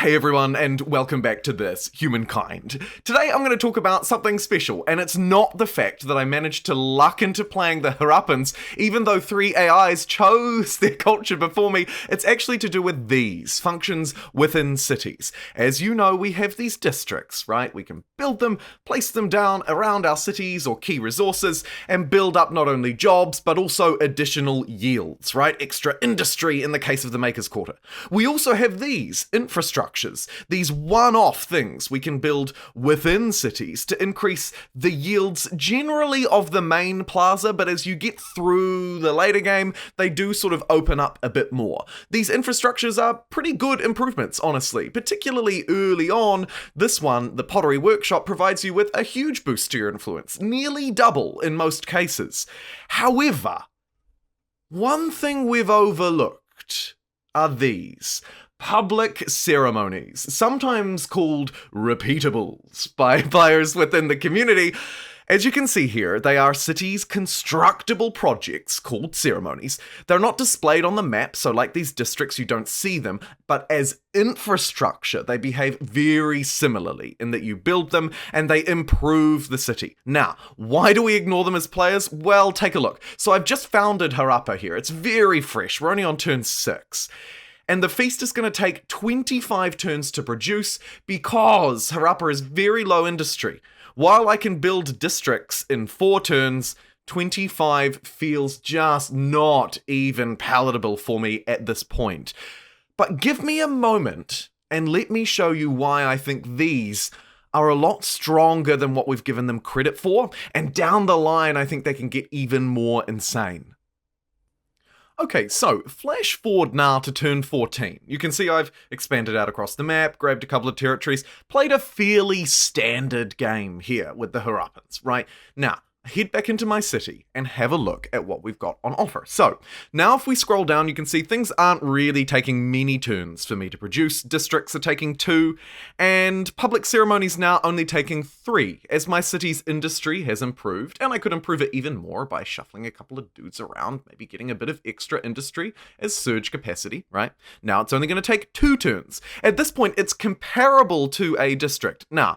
Hey everyone, and welcome back to this, Humankind. Today I'm going to talk about something special, and it's not the fact that I managed to luck into playing the Harappans, even though 3 AIs chose their culture before me. It's actually to do with these functions within cities. As you know, we have these districts, right? We can build them, place them down around our cities or key resources, and build up not only jobs, but also additional yields, right? Extra industry in the case of the Makers Quarter. We also have these infrastructures, these one-off things we can build within cities to increase the yields generally of the main plaza, but as you get through the later game, they do sort of open up a bit more. These infrastructures are pretty good improvements, honestly, particularly early on. This one, the Pottery Workshop, provides you with a huge boost to your influence, nearly double in most cases. However, one thing we've overlooked are these public ceremonies, sometimes called repeatables by players within the community. As you can see here, they are cities' constructible projects called ceremonies. They're not displayed on the map, so like these districts, you don't see them, but as infrastructure, they behave very similarly in that you build them and they improve the city. Now, why do we ignore them as players? Well, take a look. So I've just founded Harappa here. It's very fresh. We're only on turn 6. And the feast is going to take 25 turns to produce because Harappa is very low industry. While I can build districts in 4 turns, 25 feels just not even palatable for me at this point. But give me a moment and let me show you why I think these are a lot stronger than what we've given them credit for, and down the line I think they can get even more insane. Okay, so flash forward now to turn 14. You can see I've expanded out across the map, grabbed a couple of territories, played a fairly standard game here with the Harappans, right? Now, head back into my city and have a look at what we've got on offer. So, now if we scroll down, you can see things aren't really taking many turns for me to produce. Districts are taking 2, and public ceremonies now only taking 3, as my city's industry has improved, and I could improve it even more by shuffling a couple of dudes around, maybe getting a bit of extra industry as surge capacity, right? Now it's only going to take 2 turns. At this point, it's comparable to a district. Now,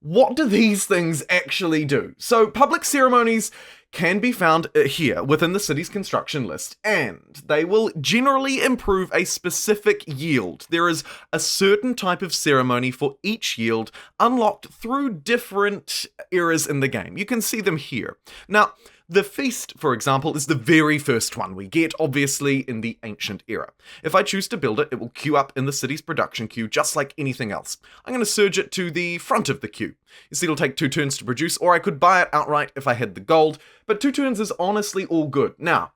what do these things actually do? So public ceremonies can be found here within the city's construction list, and they will generally improve a specific yield. There is a certain type of ceremony for each yield unlocked through different eras in the game. You can see them here. Now, the feast, for example, is the very first one we get, obviously, in the ancient era. If I choose to build it, it will queue up in the city's production queue just like anything else. I'm going to surge it to the front of the queue. You see, it'll take 2 turns to produce, or I could buy it outright if I had the gold, but 2 turns is honestly all good. Now,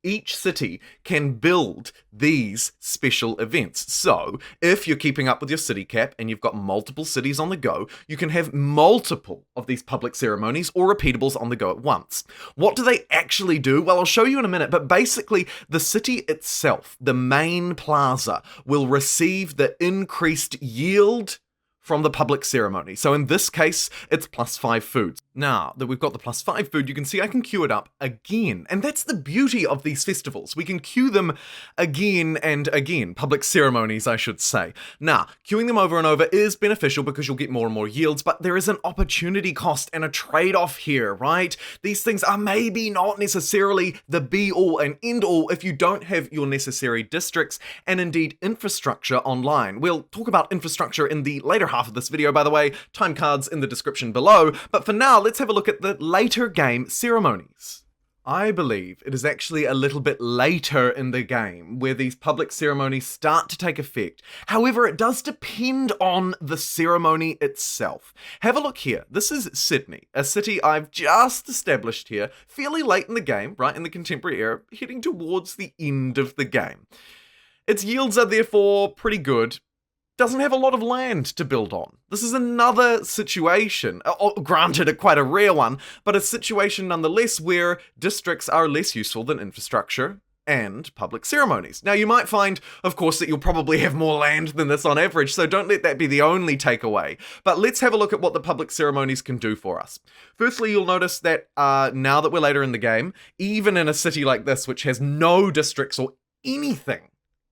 each city can build these special events. So, if you're keeping up with your city cap and you've got multiple cities on the go, you can have multiple of these public ceremonies or repeatables on the go at once. What do they actually do? Well, I'll show you in a minute, but basically, the city itself, the main plaza, will receive the increased yield from the public ceremony. So in this case, it's +5 food. Now that we've got the +5 food, you can see I can queue it up again. And that's the beauty of these festivals. We can queue them again and again. Public ceremonies, I should say. Now, queuing them over and over is beneficial because you'll get more and more yields, but there is an opportunity cost and a trade-off here, right? These things are maybe not necessarily the be-all and end-all if you don't have your necessary districts and indeed infrastructure online. We'll talk about infrastructure in the later half of this video, by the way, time cards in the description below, but for now, let's have a look at the later game ceremonies. I believe it is actually a little bit later in the game where these public ceremonies start to take effect. However, it does depend on the ceremony itself. Have a look here. This is Sydney, a city I've just established here, fairly late in the game, right, in the contemporary era, heading towards the end of the game. Its yields are therefore pretty good. Doesn't have a lot of land to build on. This is another situation, granted quite a rare one, but a situation nonetheless where districts are less useful than infrastructure and public ceremonies. Now you might find, of course, that you'll probably have more land than this on average, so don't let that be the only takeaway. But let's have a look at what the public ceremonies can do for us. Firstly, you'll notice that now that we're later in the game, even in a city like this, which has no districts or anything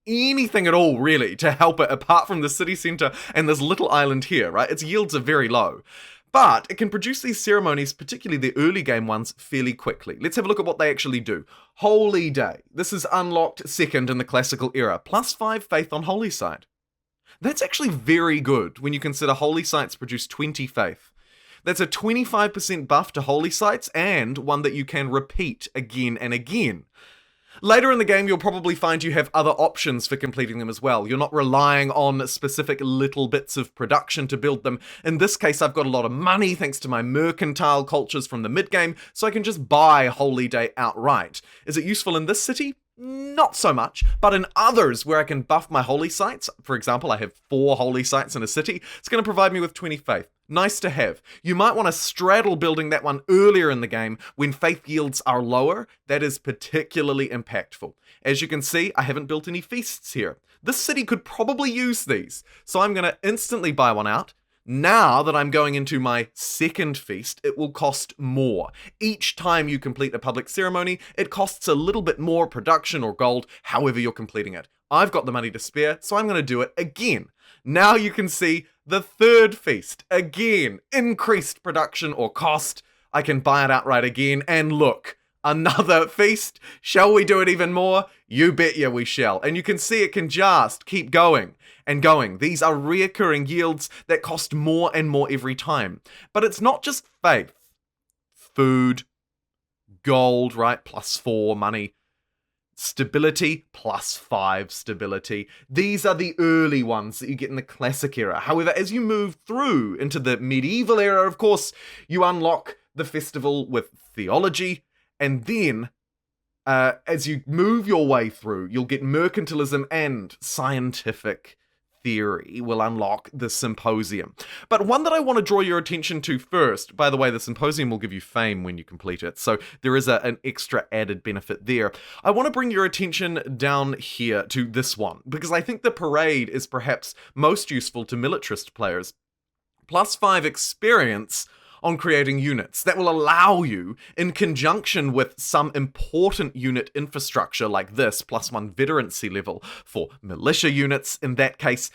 anything at all, really, to help it apart from the city centre and this little island here, right? Its yields are very low. But it can produce these ceremonies, particularly the early game ones, fairly quickly. Let's have a look at what they actually do. Holy Day. This is unlocked second in the classical era. +5 faith on Holy Site. That's actually very good when you consider Holy Sites produce 20 faith. That's a 25% buff to Holy Sites and one that you can repeat again and again. Later in the game, you'll probably find you have other options for completing them as well. You're not relying on specific little bits of production to build them. In this case, I've got a lot of money thanks to my mercantile cultures from the mid-game, so I can just buy Holy Day outright. Is it useful in this city? Not so much, but in others where I can buff my holy sites, for example, I have 4 holy sites in a city, it's going to provide me with 20 faith. Nice to have. You might want to straddle building that one earlier in the game when faith yields are lower. That is particularly impactful. As you can see, I haven't built any feasts here. This city could probably use these, so I'm going to instantly buy one out. Now that I'm going into my second feast, it will cost more. Each time you complete a public ceremony, it costs a little bit more production or gold, however you're completing it. I've got the money to spare, so I'm going to do it again. Now you can see the third feast. Again, increased production or cost. I can buy it outright again, and look, another feast. Shall we do it even more? You bet you we shall. And you can see it can just keep going and going. These are reoccurring yields that cost more and more every time. But it's not just faith. Food, gold, right? +4 money. Stability, +5 stability. These are the early ones that you get in the classic era. However, as you move through into the medieval era, of course, you unlock the festival with theology, and then as you move your way through, you'll get mercantilism and scientific theory will unlock the Symposium. But one that I want to draw your attention to first, by the way, the Symposium will give you fame when you complete it, so there is an extra added benefit there. I want to bring your attention down here to this one, because I think the parade is perhaps most useful to militarist players. +5 experience on creating units that will allow you, in conjunction with some important unit infrastructure like this, +1 veterancy level for militia units, in that case,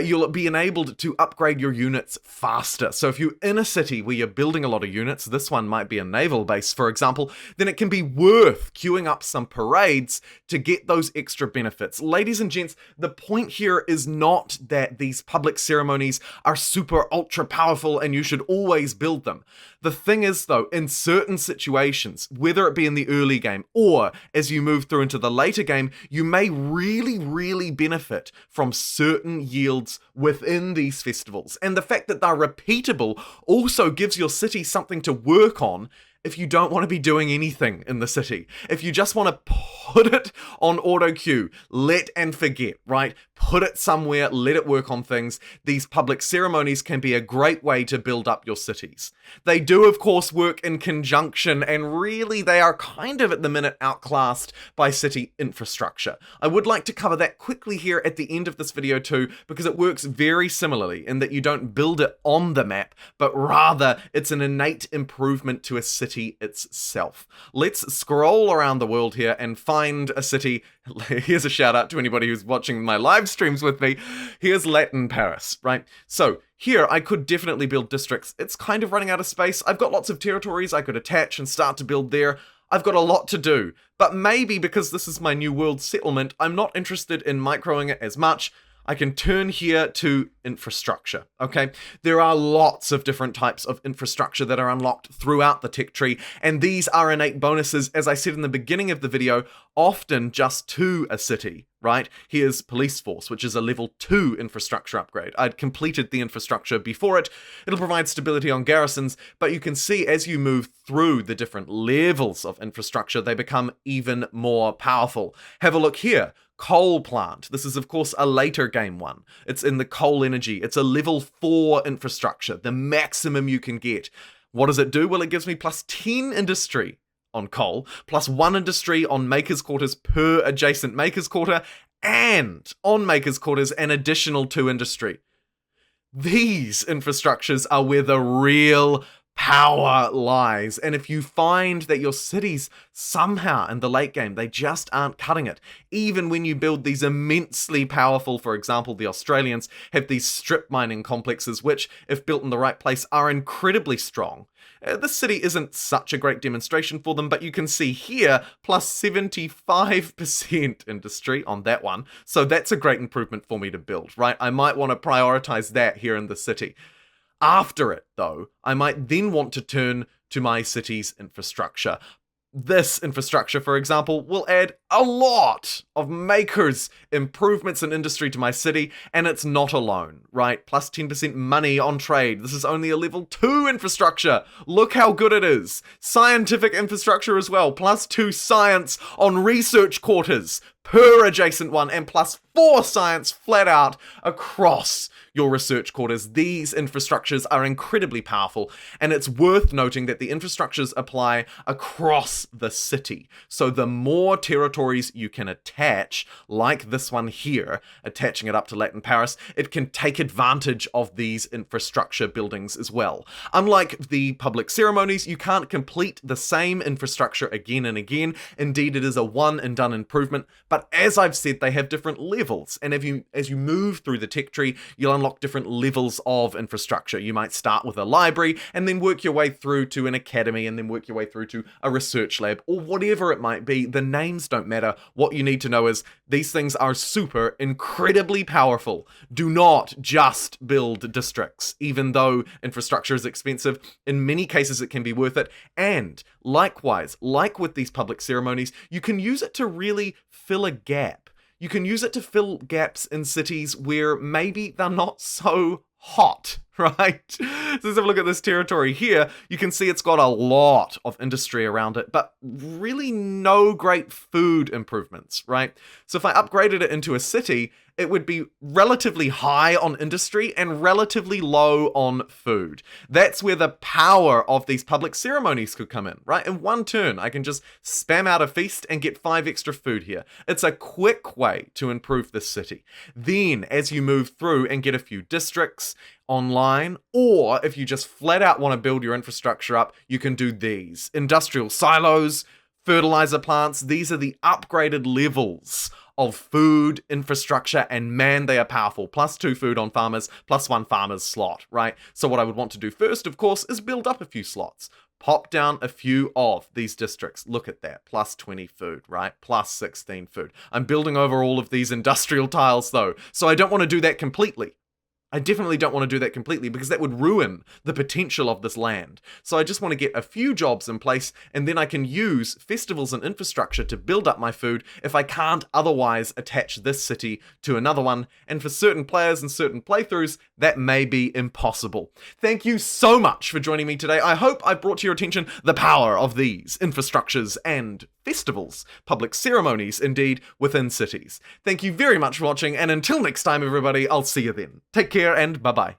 you'll be enabled to upgrade your units faster. So if you're in a city where you're building a lot of units, this one might be a naval base, for example, then it can be worth queuing up some parades to get those extra benefits. Ladies and gents, the point here is not that these public ceremonies are super ultra powerful and you should always build them. The thing is though, in certain situations, whether it be in the early game or as you move through into the later game, you may really benefit from certain yields within these festivals. And the fact that they're repeatable also gives your city something to work on if you don't want to be doing anything in the city. If you just want to put it on auto queue, let and forget, right? Put it somewhere, let it work on things. These public ceremonies can be a great way to build up your cities. They do, of course, work in conjunction, and really they are kind of at the minute outclassed by city infrastructure. I would like to cover that quickly here at the end of this video too, because it works very similarly in that you don't build it on the map, but rather it's an innate improvement to a city itself. Let's scroll around the world here and find a city. Here's a shout out to anybody who's watching my live streams with me. Here's Latin Paris, right? So here I could definitely build districts. It's kind of running out of space. I've got lots of territories I could attach and start to build there. I've got a lot to do, but maybe because this is my new world settlement, I'm not interested in microing it as much. I can turn here to infrastructure, okay? There are lots of different types of infrastructure that are unlocked throughout the tech tree, and these are innate bonuses, as I said in the beginning of the video, often just to a city, right? Here's police force, which is a level 2 infrastructure upgrade. I'd completed the infrastructure before it. It'll provide stability on garrisons, but you can see as you move through the different levels of infrastructure, they become even more powerful. Have a look here. Coal plant. This is, of course, a later game one. It's in the coal energy. It's a level 4 infrastructure, the maximum you can get. What does it do? Well, it gives me +10 industry on coal, +1 industry on makers' quarters per adjacent makers' quarter, and on makers' quarters, an additional 2 industry. These infrastructures are where the real power lies. And if you find that your cities somehow in the late game, they just aren't cutting it, even when you build these immensely powerful, for example, the Australians have these strip mining complexes, which, if built in the right place, are incredibly strong. This city isn't such a great demonstration for them, but you can see here, plus 75% industry on that one. So that's a great improvement for me to build, right? I might want to prioritize that here in the city. After it, though, I might then want to turn to my city's infrastructure. This infrastructure, for example, will add a lot of makers, improvements in industry to my city, and it's not alone, right? Plus 10% money on trade. This is only a level 2 infrastructure. Look how good it is. Scientific infrastructure as well. Plus 2 science on research quarters per adjacent one, and plus 4 science flat out across your research quarters. These infrastructures are incredibly powerful, and it's worth noting that the infrastructures apply across the city. So the more territories you can attach, like this one here, attaching it up to Latin Paris, it can take advantage of these infrastructure buildings as well. Unlike the public ceremonies, you can't complete the same infrastructure again and again. Indeed, it is a one and done improvement, but as I've said, they have different levels, and as you move through the tech tree, you'll unlock different levels of infrastructure. You might start with a library and then work your way through to an academy and then work your way through to a research lab or whatever it might be. The names don't matter. What you need to know is these things are super incredibly powerful. Do not just build districts. Even though infrastructure is expensive, in many cases it can be worth it. And likewise, like with these public ceremonies, you can use it to really fill a gap. You can use it to fill gaps in cities where maybe they're not so hot, right? So let's have a look at this territory here. You can see it's got a lot of industry around it, but really no great food improvements, right? So if I upgraded it into a city, it would be relatively high on industry and relatively low on food. That's where the power of these public ceremonies could come in, right? In one turn, I can just spam out a feast and get 5 extra food here. It's a quick way to improve this city. Then, as you move through and get a few districts online, or if you just flat out want to build your infrastructure up, you can do these. Industrial silos, fertilizer plants, these are the upgraded levels of food infrastructure, and man, they are powerful. Plus 2 food on farmers, plus 1 farmer's slot, right? So what I would want to do first, of course, is build up a few slots. Pop down a few of these districts. Look at that. Plus 20 food, right? Plus 16 food. I'm building over all of these industrial tiles though, so I don't want to do that completely. I definitely don't want to do that completely because that would ruin the potential of this land. So I just want to get a few jobs in place, and then I can use festivals and infrastructure to build up my food if I can't otherwise attach this city to another one. And for certain players and certain playthroughs, that may be impossible. Thank you so much for joining me today. I hope I brought to your attention the power of these infrastructures and festivals, public ceremonies, indeed, within cities. Thank you very much for watching, and until next time, everybody, I'll see you then. Take care, and bye-bye.